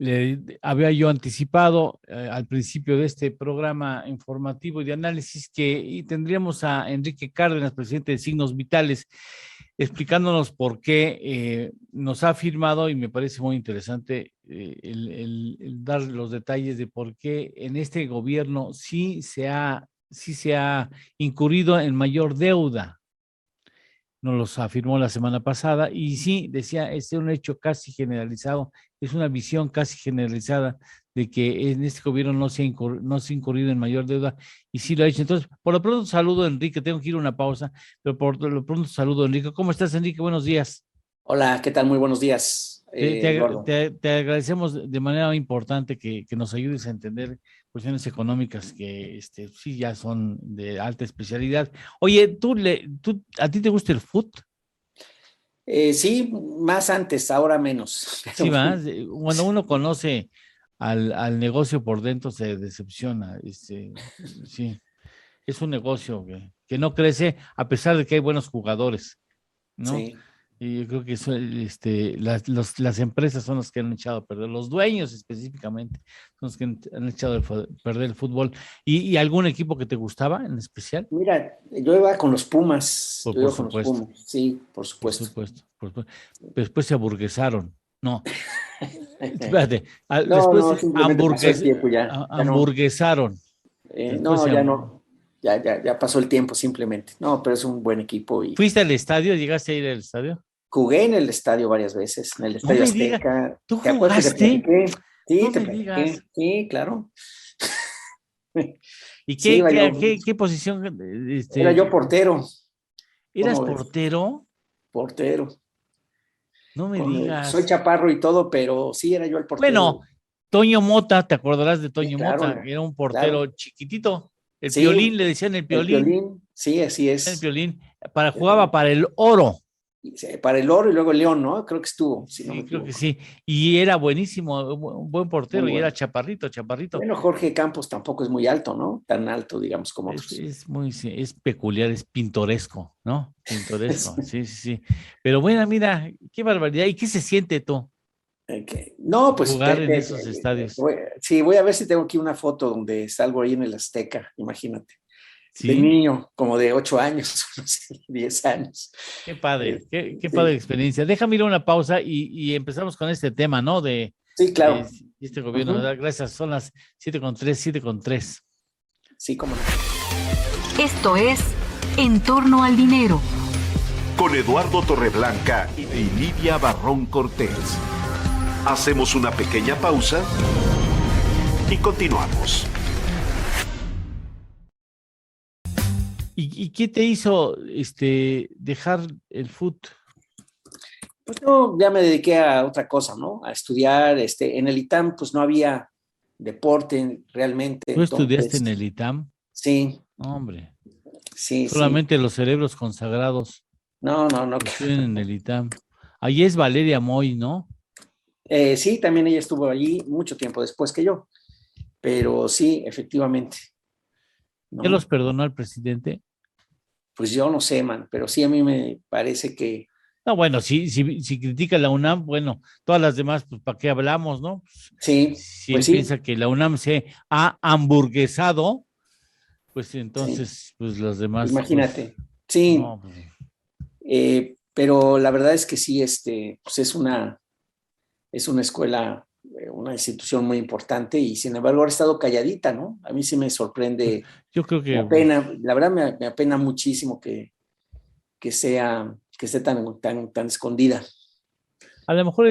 le había yo anticipado al principio de este programa informativo y de análisis que tendríamos a Enrique Cárdenas, presidente de Signos Vitales, explicándonos por qué nos ha firmado, y me parece muy interesante el dar los detalles de por qué en este gobierno sí se ha incurrido en mayor deuda. Nos los afirmó la semana pasada y sí, decía, es un hecho casi generalizado, es una visión casi generalizada de que en este gobierno no se ha incurrido en mayor deuda y sí lo ha hecho. Entonces, por lo pronto saludo a Enrique, tengo que ir a una pausa, pero por lo pronto saludo a Enrique. ¿Cómo estás, Enrique? Buenos días. Hola, ¿qué tal? Muy buenos días, Eduardo. Te agradecemos de manera importante que nos ayudes a entender cuestiones económicas que sí ya son de alta especialidad. Oye, ¿a ti te gusta el fútbol? Sí, más antes, ahora menos. Sí, Pero más. Cuando uno conoce al negocio por dentro se decepciona. Sí, es un negocio que no crece a pesar de que hay buenos jugadores, ¿no? sí, Y yo creo que eso, las empresas son las que han echado a perder, los dueños específicamente son los que han echado a perder el fútbol. ¿Y algún equipo que te gustaba en especial? mira, yo iba con los Pumas, yo Por iba con los supuesto, Pumas, sí, por por supuesto. supuesto, por supuesto. Después se aburguesaron. No, espérate, No, después no, simplemente pasó el tiempo ya, ya no, hamburguesaron, después no, ya no, ya pasó el tiempo simplemente. No, pero es un buen equipo y ¿fuiste al estadio? ¿Llegaste a ir al estadio? jugué en el estadio varias veces, en el No Estadio me digas, Azteca. ¿tú ¿Te acuerdas que te jugaste? platiqué? Sí, No te me digas. platiqué, sí, claro. ¿Y Sí, iba yo, qué posición, era yo portero, eras ¿cómo ves? portero? Portero. No me Soy digas. chaparro y todo, pero sí era yo el Bueno, portero. Toño Mota, ¿te acordarás de Sí, Toño claro, Mota? Era un portero claro. chiquitito. El Sí, Piolín, le decían el el Piolín, Piolín, sí, así el es. Piolín, jugaba para el oro. Y para el Oro y luego el León, ¿no? Creo que estuvo, si no me Sí, creo que equivoco. sí. Y era buenísimo, un buen Muy portero, y era bueno. chaparrito, chaparrito. Bueno, Jorge Campos tampoco es muy alto, ¿no? Tan alto, digamos, como otros. Es muy, sí, es peculiar, es pintoresco, ¿no? Pintoresco, sí, sí, sí. Pero bueno, mira, qué barbaridad. ¿Y qué se siente tú No, pues jugar en esos estadios? sí, voy a ver si tengo aquí una foto donde salgo ahí en el Azteca, imagínate. De Sí, niño, como de 8 años, no sé, 10 años. qué padre Sí, experiencia. Déjame ir a una pausa y empezamos con este tema, ¿no? sí, De claro. este gobierno, Ujú. ¿verdad? Gracias, son las 7:03, 7:03. Sí, cómo no. Esto es En torno al dinero. Con Eduardo Torreblanca y Lidia Barrón Cortés. Hacemos una pequeña pausa y continuamos. ¿Y qué te hizo dejar el fútbol? Pues yo ya me dediqué a otra cosa, ¿no? A estudiar, en el ITAM pues no había deporte realmente, ¿Tú estudiaste en entonces, el ITAM? sí, No, hombre, sí, sí. solamente los cerebros consagrados No, no, no. estudian en el ITAM. Ahí es Valeria Moy, ¿no? Sí, también ella estuvo allí mucho tiempo después que yo, pero sí, efectivamente, ¿Ya los ¿no? perdonó al presidente? Pues yo no sé, man, pero sí a mí me parece que No, bueno, si critica la UNAM, bueno, todas las demás, pues ¿para qué hablamos, no? Pues, sí, si pues él sí, piensa que la UNAM se ha hamburguesado, pues sí, entonces, pues los demás, pues, imagínate. Sí, no, pues, pero la verdad es que sí, pues es una escuela, una institución muy importante y sin embargo ahora ha estado calladita, ¿no? A mí sí me pues, sorprende, yo creo me que apena, la verdad me apena muchísimo que esté tan escondida. a lo mejor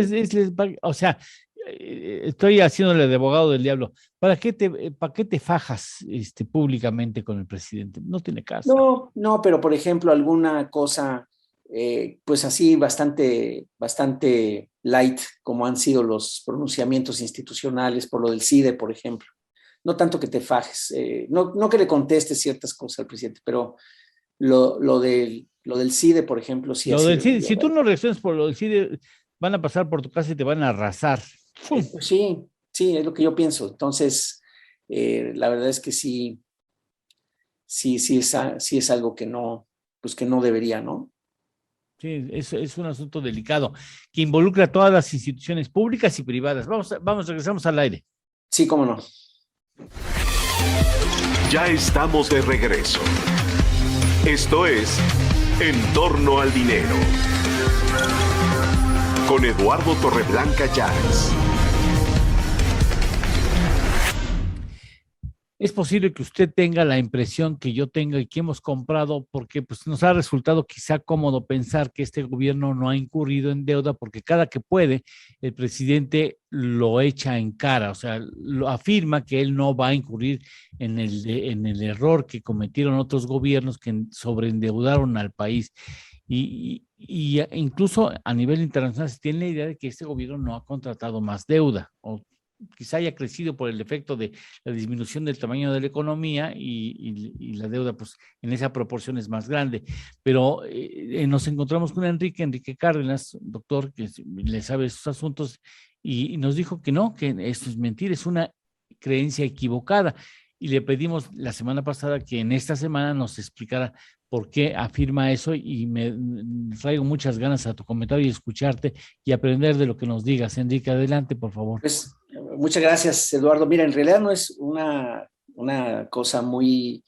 o sea, estoy haciéndole de abogado del diablo. ¿Para qué te fajas públicamente con el presidente? No tiene caso. No, no, pero por ejemplo, alguna cosa, pues así bastante light, como han sido los pronunciamientos institucionales por lo del CIDE, por ejemplo. No tanto que te fajes, no que le contestes ciertas cosas al presidente, pero lo del CIDE, por ejemplo, sí ha Lo del sido CIDE, medio si tú raro. no reaccionas por lo del CIDE, van a pasar por tu casa y te van a arrasar. ¡Fum! Pues sí, sí, es lo que yo pienso. Entonces, la verdad es que sí, sí es algo que no, pues que no debería, ¿no? Sí, es un asunto delicado que involucra a todas las instituciones públicas y privadas. Regresamos al aire. Sí, cómo no. Ya estamos de regreso. Esto es En torno al dinero. Con Eduardo Torreblanca Llanes. Es posible que usted tenga la impresión que yo tenga y que hemos comprado, porque pues, nos ha resultado quizá cómodo pensar que este gobierno no ha incurrido en deuda, porque cada que puede, el presidente lo echa en cara, o sea, lo afirma que él no va a incurrir en el error que cometieron otros gobiernos que sobreendeudaron al país. Y incluso a nivel internacional se tiene la idea de que este gobierno no ha contratado más deuda, o quizá haya crecido por el efecto de la disminución del tamaño de la economía y la deuda pues en esa proporción es más grande. Pero nos encontramos con Enrique Cárdenas, doctor, que le sabe esos asuntos, y nos dijo que no, que esto es mentira, es una creencia equivocada. Y le pedimos la semana pasada que en esta semana nos explicara por qué afirma eso, y me traigo muchas ganas a tu comentario y escucharte y aprender de lo que nos digas. Enrique, adelante, por favor. Pues, muchas gracias, Eduardo. Mira, en realidad no es una cosa muy,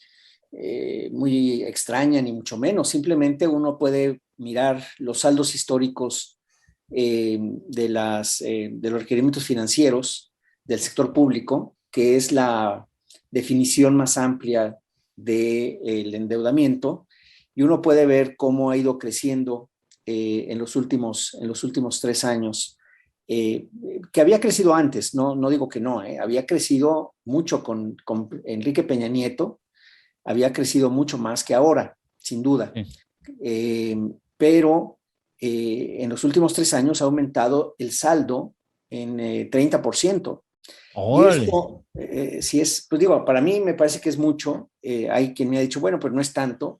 muy extraña, ni mucho menos. Simplemente uno puede mirar los saldos históricos de los requerimientos financieros del sector público, que es la definición más amplia del endeudamiento, y uno puede ver cómo ha ido creciendo en los últimos 3 años, que había crecido antes, no digo que no, había crecido mucho con Enrique Peña Nieto, había crecido mucho más que ahora, sin duda. Pero en los últimos 3 años ha aumentado el saldo en 30%. ¡Órale! Y esto, si es, pues digo, para mí me parece que es mucho. Hay quien me ha dicho, bueno, pues no es tanto.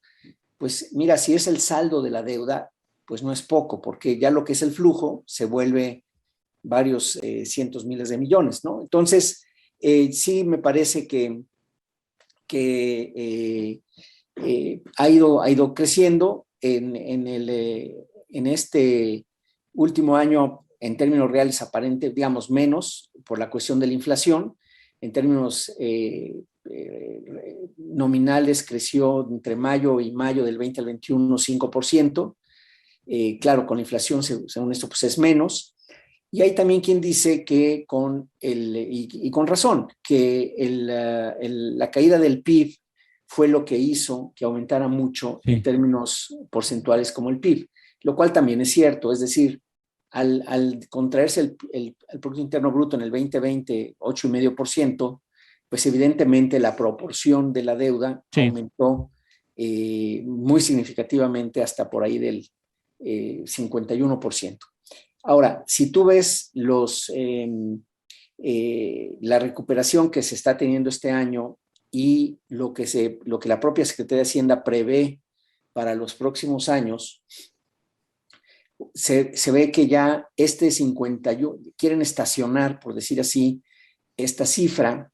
Pues mira, si es el saldo de la deuda, pues no es poco, porque ya lo que es el flujo se vuelve varios cientos miles de millones, ¿no? Entonces, sí me parece que ha ido creciendo en este último año. En términos reales, aparente, digamos, menos por la cuestión de la inflación. En términos nominales, creció entre mayo y mayo del 20 al 21, 5%. Claro, con la inflación, según esto, pues es menos. Y hay también quien dice que y con razón, que la caída del PIB fue lo que hizo que aumentara mucho en términos porcentuales como el PIB, lo cual también es cierto. Es decir, al contraerse el Producto Interno Bruto en el 2020, 8,5%, pues evidentemente la proporción de la deuda aumentó muy significativamente hasta por ahí del 51%. Ahora, si tú ves la recuperación que se está teniendo este año y lo que la propia Secretaría de Hacienda prevé para los próximos años, se ve que ya 51, quieren estacionar, por decir así, esta cifra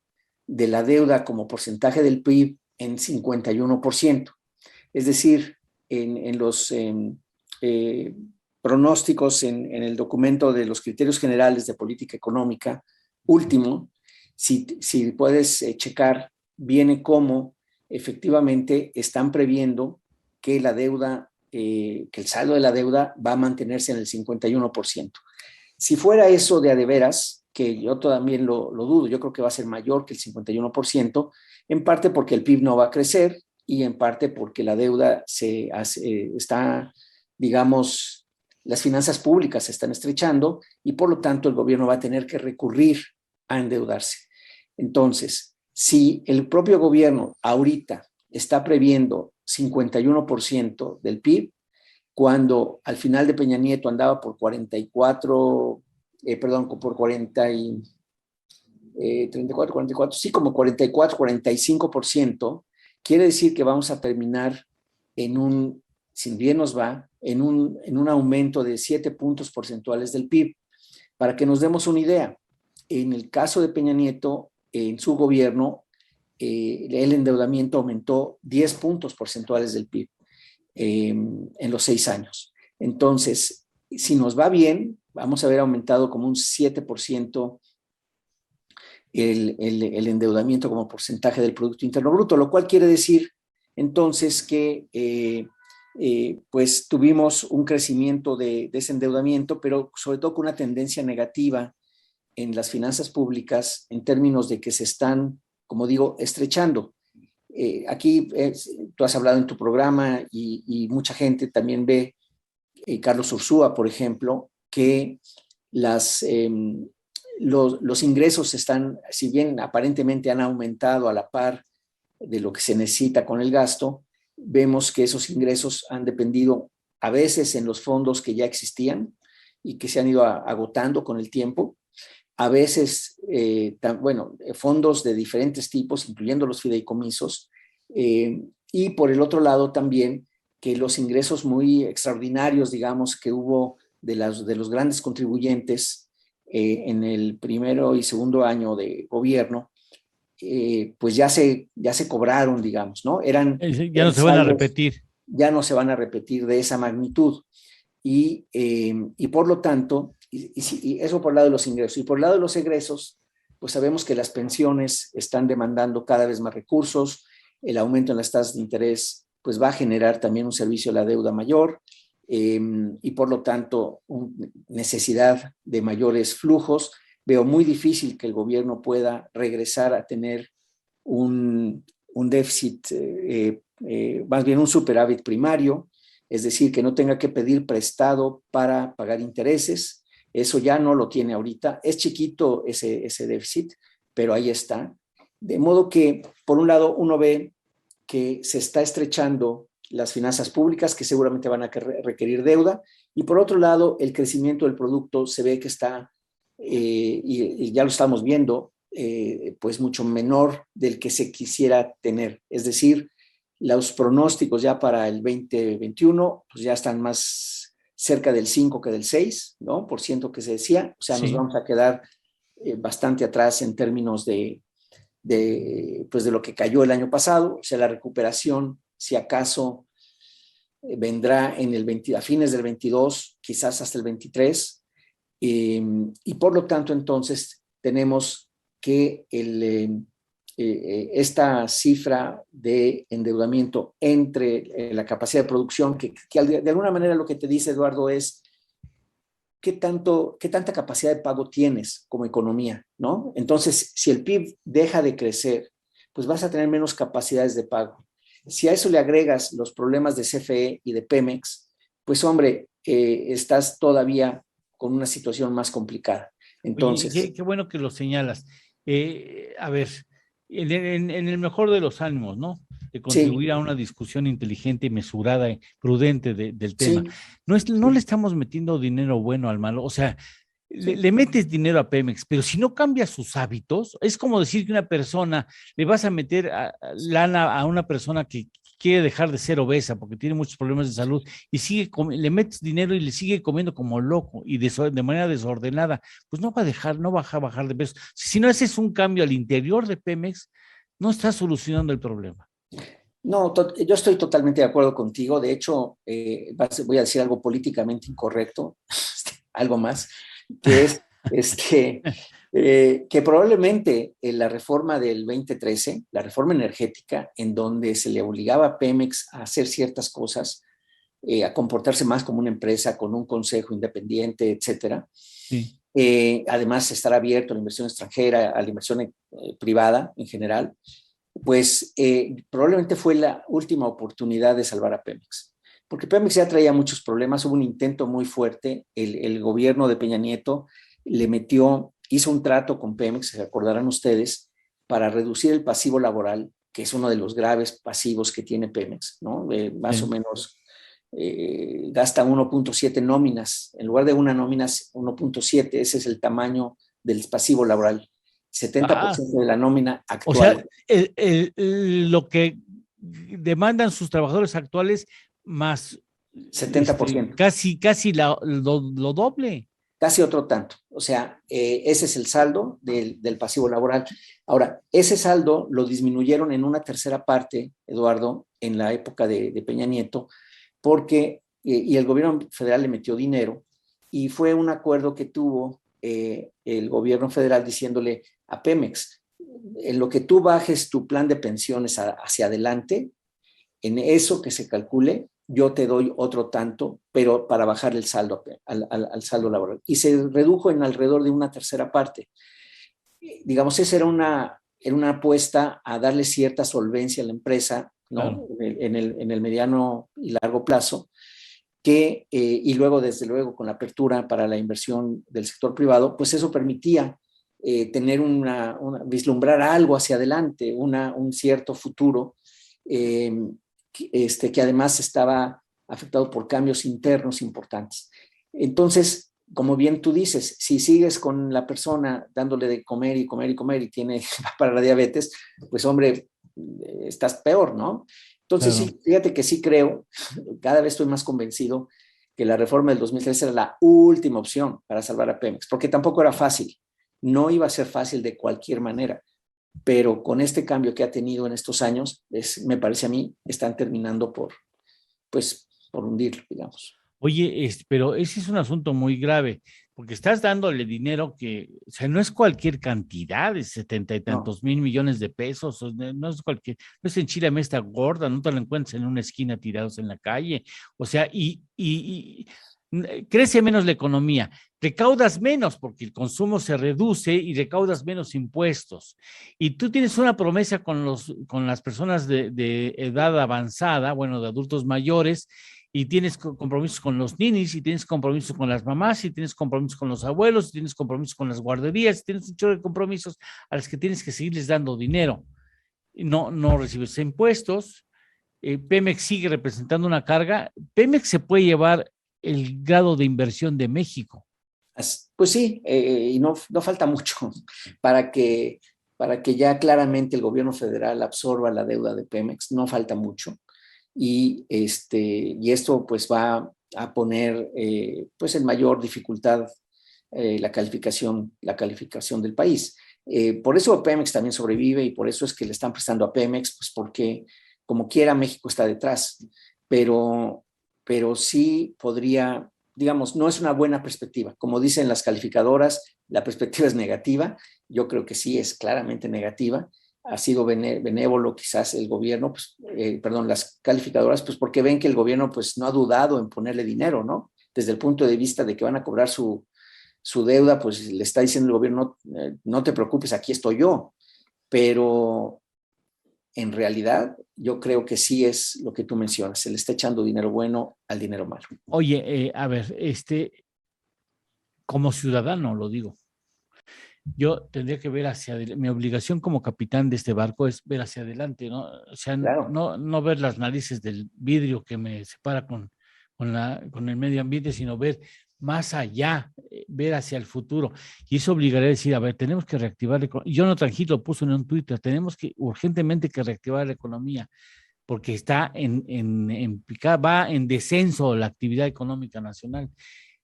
de la deuda como porcentaje del PIB en 51%. Es decir, en los pronósticos en el documento de los criterios generales de política económica último, si puedes checar, viene cómo efectivamente están previendo que la deuda, que el saldo de la deuda va a mantenerse en el 51%. Si fuera eso de a de veras, que yo también lo dudo, yo creo que va a ser mayor que el 51%, en parte porque el PIB no va a crecer y en parte porque la deuda está, digamos, las finanzas públicas se están estrechando y por lo tanto el gobierno va a tener que recurrir a endeudarse. Entonces, si el propio gobierno ahorita está previendo 51% del PIB, cuando al final de Peña Nieto andaba por 44, por 40 y 34, 44, sí, como 44, 45%, quiere decir que vamos a terminar si bien nos va, en un aumento de 7 puntos porcentuales del PIB. Para que nos demos una idea, en el caso de Peña Nieto, en su gobierno, el endeudamiento aumentó 10 puntos porcentuales del PIB en los 6 años. Entonces, si nos va bien, vamos a ver aumentado como un 7% el endeudamiento como porcentaje del Producto Interno Bruto, lo cual quiere decir entonces que pues tuvimos un crecimiento de ese endeudamiento, pero sobre todo con una tendencia negativa en las finanzas públicas en términos de que se están, como digo, estrechando. Aquí tú has hablado en tu programa y mucha gente también ve, Carlos Ursúa, por ejemplo, que los ingresos están, si bien aparentemente han aumentado a la par de lo que se necesita con el gasto, vemos que esos ingresos han dependido a veces en los fondos que ya existían y que se han ido agotando con el tiempo, a veces, fondos de diferentes tipos, incluyendo los fideicomisos, y por el otro lado también que los ingresos muy extraordinarios, digamos, que hubo de los grandes contribuyentes en el primero y segundo año de gobierno, pues ya se cobraron, digamos, ¿no? Ya no se van a repetir. Ya no se van a repetir de esa magnitud. Y por lo tanto, y eso por el lado de los ingresos. Y por el lado de los egresos, pues sabemos que las pensiones están demandando cada vez más recursos, el aumento en las tasas de interés pues va a generar también un servicio a la deuda mayor, y por lo tanto necesidad de mayores flujos. Veo muy difícil que el gobierno pueda regresar a tener un déficit, más bien un superávit primario, es decir, que no tenga que pedir prestado para pagar intereses. Eso ya no lo tiene ahorita. Es chiquito ese déficit, pero ahí está. De modo que, por un lado, uno ve que se está estrechando las finanzas públicas, que seguramente van a requerir deuda, y por otro lado, el crecimiento del producto se ve que está, y ya lo estamos viendo, pues mucho menor del que se quisiera tener. Es decir, los pronósticos ya para el 2021 pues ya están más cerca del 5 que del 6, ¿no? Por ciento que se decía. O sea, sí, nos vamos a quedar bastante atrás en términos de lo que cayó el año pasado. O sea, la recuperación, si acaso, vendrá a fines del 22, quizás hasta el 23. Y por lo tanto, entonces, tenemos que esta cifra de endeudamiento entre la capacidad de producción, que de alguna manera lo que te dice, Eduardo, es qué tanta capacidad de pago tienes como economía, ¿no? Entonces, si el PIB deja de crecer, pues vas a tener menos capacidades de pago. Si a eso le agregas los problemas de CFE y de Pemex, pues hombre, estás todavía con una situación más complicada. Entonces, oye, qué bueno que lo señalas. A ver, en el mejor de los ánimos, ¿no? De contribuir, sí, a una discusión inteligente y mesurada y prudente del tema. Sí. No le estamos metiendo dinero bueno al malo, o sea, sí, le metes dinero a Pemex, pero si no cambia sus hábitos, es como decir que una persona, le vas a meter lana a una persona que quiere dejar de ser obesa porque tiene muchos problemas de salud y le metes dinero y le sigue comiendo como loco y de manera desordenada, pues no va a bajar de peso. Si no haces un cambio al interior de Pemex, no estás solucionando el problema. No, yo estoy totalmente de acuerdo contigo. De hecho, voy a decir algo políticamente incorrecto, algo más, que es que probablemente la reforma del 2013, la reforma energética, en donde se le obligaba a Pemex a hacer ciertas cosas, a comportarse más como una empresa con un consejo independiente, etcétera. Sí. Además, estar abierto a la inversión extranjera, a la inversión privada en general, pues probablemente fue la última oportunidad de salvar a Pemex. Porque Pemex ya traía muchos problemas, hubo un intento muy fuerte, el gobierno de Peña Nieto hizo un trato con Pemex, se acordarán ustedes, para reducir el pasivo laboral, que es uno de los graves pasivos que tiene Pemex, ¿no? Más o menos gasta 1.7 nóminas, en lugar de una nómina 1.7, ese es el tamaño del pasivo laboral, 70% de la nómina actual. O sea, lo que demandan sus trabajadores actuales más 70%. Casi lo doble. Casi otro tanto. O sea, ese es el saldo del pasivo laboral. Ahora, ese saldo lo disminuyeron en una tercera parte, Eduardo, en la época de Peña Nieto, porque y el gobierno federal le metió dinero y fue un acuerdo que tuvo el gobierno federal diciéndole a Pemex, en lo que tú bajes tu plan de pensiones hacia adelante, en eso que se calcule, yo te doy otro tanto, pero para bajar el saldo al saldo laboral. Y se redujo en alrededor de una tercera parte. Digamos, esa era una apuesta a darle cierta solvencia a la empresa, ¿no? Claro. En el mediano y largo plazo, y luego, desde luego, con la apertura para la inversión del sector privado, pues eso permitía tener vislumbrar algo hacia adelante, un cierto futuro, que además estaba afectado por cambios internos importantes. Entonces, como bien tú dices, si sigues con la persona dándole de comer y comer y comer y tiene para la diabetes, pues hombre, estás peor, ¿no? Entonces, Claro. sí, fíjate que sí creo, cada vez estoy más convencido que la reforma del 2013 era la última opción para salvar a Pemex, porque tampoco era fácil, no iba a ser fácil de cualquier manera, pero con este cambio que ha tenido en estos años, me parece a mí, están terminando por hundirlo, digamos. Oye, pero ese es un asunto muy grave, porque estás dándole dinero que, o sea, no es cualquier cantidad de 70 y tantos mil millones de pesos, no es cualquier, no es en Chile esta gorda, no te lo encuentras en una esquina tirados en la calle, o sea, y crece menos la economía, recaudas menos porque el consumo se reduce y recaudas menos impuestos. Y tú tienes una promesa con las personas de edad avanzada, bueno, de adultos mayores, y tienes compromisos con los ninis, y tienes compromisos con las mamás, y tienes compromisos con los abuelos, y tienes compromisos con las guarderías, y tienes un chorro de compromisos a los que tienes que seguirles dando dinero. No recibes impuestos. Pemex sigue representando una carga. Pemex se puede llevar el grado de inversión de México. Pues sí, y no falta mucho para que ya claramente el gobierno federal absorba la deuda de Pemex, no falta mucho. Y esto pues va a poner pues en mayor dificultad la calificación del país. Por eso Pemex también sobrevive y por eso es que le están prestando a Pemex, pues porque como quiera México está detrás, pero sí podría, digamos, no es una buena perspectiva. Como dicen las calificadoras, la perspectiva es negativa. Yo creo que sí es claramente negativa. Ha sido benévolo quizás el gobierno, pues, las calificadoras, pues porque ven que el gobierno pues no ha dudado en ponerle dinero, ¿no? Desde el punto de vista de que van a cobrar su deuda, pues le está diciendo el gobierno, no te preocupes, aquí estoy yo. Pero en realidad yo creo que sí es lo que tú mencionas, se le está echando dinero bueno al dinero malo. Oye, a ver, como ciudadano lo digo, yo tendría que ver hacia adelante. Mi obligación como capitán de este barco es ver hacia adelante, ¿no? O sea, Claro. no ver las narices del vidrio que me separa con el medio ambiente, sino ver más allá, ver hacia el futuro. Y eso obligaría a decir, a ver, tenemos que reactivar. Jonathan Heath lo puso en un Twitter, tenemos que urgentemente que reactivar la economía, porque está en picada, va en descenso la actividad económica nacional.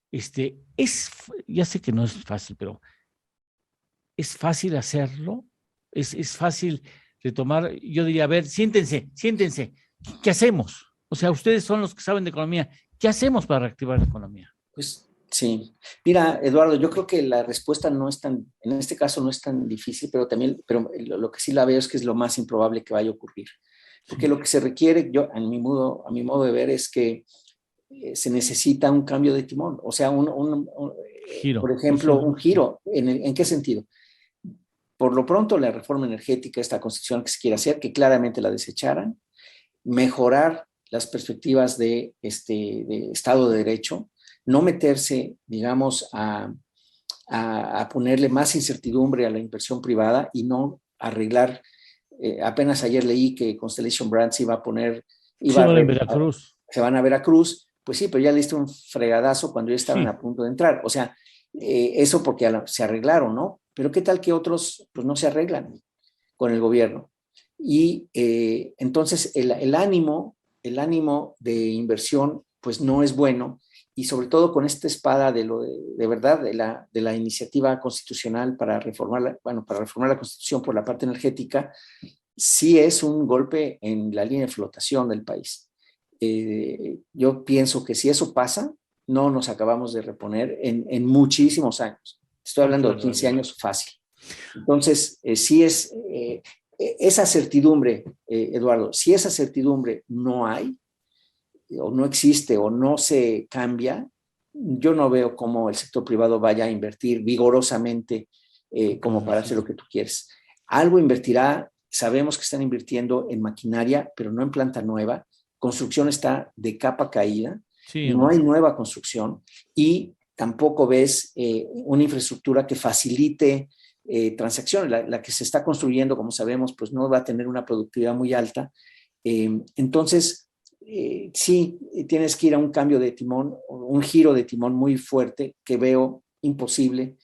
Ya sé que no es fácil, pero es fácil hacerlo, es fácil retomar. Yo diría, a ver, siéntense, ¿qué hacemos? O sea, ustedes son los que saben de economía, ¿qué hacemos para reactivar la economía? Pues sí. Mira, Eduardo, yo creo que la respuesta no es en este caso no es tan difícil, pero lo que sí la veo es que es lo más improbable que vaya a ocurrir. Porque lo que se requiere, a mi modo de ver, es que se necesita un cambio de timón. O sea, Giro. por ejemplo, un giro. ¿En qué sentido? Por lo pronto, la reforma energética, esta constitución que se quiere hacer, que claramente la desecharan, mejorar las perspectivas de Estado de Derecho, no meterse, digamos, a ponerle más incertidumbre a la inversión privada y no arreglar. Apenas ayer leí que Constellation Brands iba a poner... Se van en Veracruz. Se van a Veracruz, pues sí, pero ya le diste un fregadazo cuando ya estaban a punto de entrar. O sea, eso porque se arreglaron, ¿no? Pero ¿qué tal que otros pues no se arreglan con el gobierno? Y entonces el ánimo de inversión pues no es bueno, y sobre todo con esta espada de verdad de la iniciativa constitucional para reformar la Constitución por la parte energética, sí es un golpe en la línea de flotación del país. yo pienso que si eso pasa, no nos acabamos de reponer en muchísimos años. Estoy hablando de 15 años fácil. Entonces, sí es esa certidumbre, Eduardo, si esa certidumbre no hay, o no existe, o no se cambia, yo no veo cómo el sector privado vaya a invertir vigorosamente como para hacer lo que tú quieres. Algo invertirá, sabemos que están invirtiendo en maquinaria, pero no en planta nueva. Construcción está de capa caída, no hay nueva construcción y tampoco ves una infraestructura que facilite transacciones. La que se está construyendo, como sabemos, pues no va a tener una productividad muy alta. Entonces, sí, tienes que ir a un cambio de timón, un giro de timón muy fuerte que veo imposible,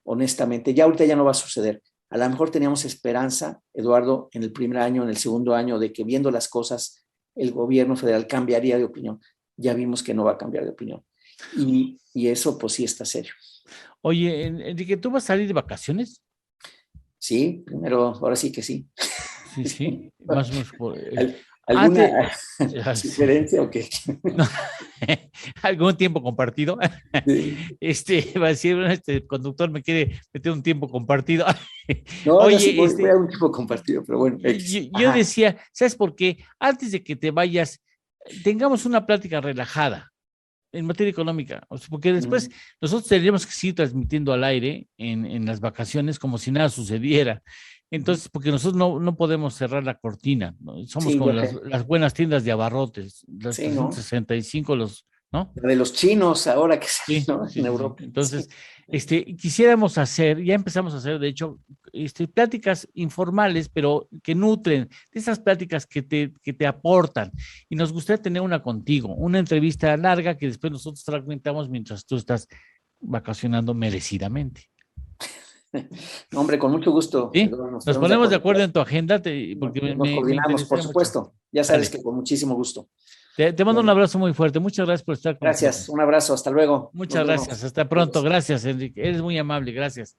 honestamente. Ya ahorita ya no va a suceder. A lo mejor teníamos esperanza, Eduardo, en el primer año, en el segundo año, de que viendo las cosas, el gobierno federal cambiaría de opinión. Ya vimos que no va a cambiar de opinión. Y eso, pues sí, está serio. Oye, Enrique, ¿tú vas a salir de vacaciones? Sí, primero, ahora sí que sí. Sí, más o menos. ¿Alguna sugerencia o qué? No, ¿algún tiempo compartido? Sí. Va a decir, este conductor me quiere meter un tiempo compartido. No, Oye, yo sí voy a un tiempo compartido, pero bueno. Yo decía, ¿sabes por qué? Antes de que te vayas, tengamos una plática relajada en materia económica, o sea, porque después nosotros tendríamos que seguir transmitiendo al aire en las vacaciones como si nada sucediera. Entonces, porque nosotros no podemos cerrar la cortina, ¿no? Somos Sí, como las buenas tiendas de abarrotes, las sí, ¿no? 365, ¿no? La de los chinos ahora que Sí, ¿no? sí, En sí, Europa. sí. Entonces, Sí. quisiéramos hacer, ya empezamos a hacer, de hecho, pláticas informales, pero que nutren, de esas pláticas que te aportan. Y nos gustaría tener una contigo, una entrevista larga que después nosotros fragmentamos mientras tú estás vacacionando merecidamente. No, hombre, con mucho gusto. ¿Sí? Nos ponemos de acuerdo en tu agenda, porque Nos me coordinamos, por interesaría mucho. supuesto. Ya sabes Dale. que con muchísimo gusto. Te mando un abrazo muy fuerte. Muchas gracias por estar con Gracias, nosotros. un abrazo, hasta luego. Muchas gracias. Hasta pronto. Gracias, Enrique. Eres muy amable. Gracias.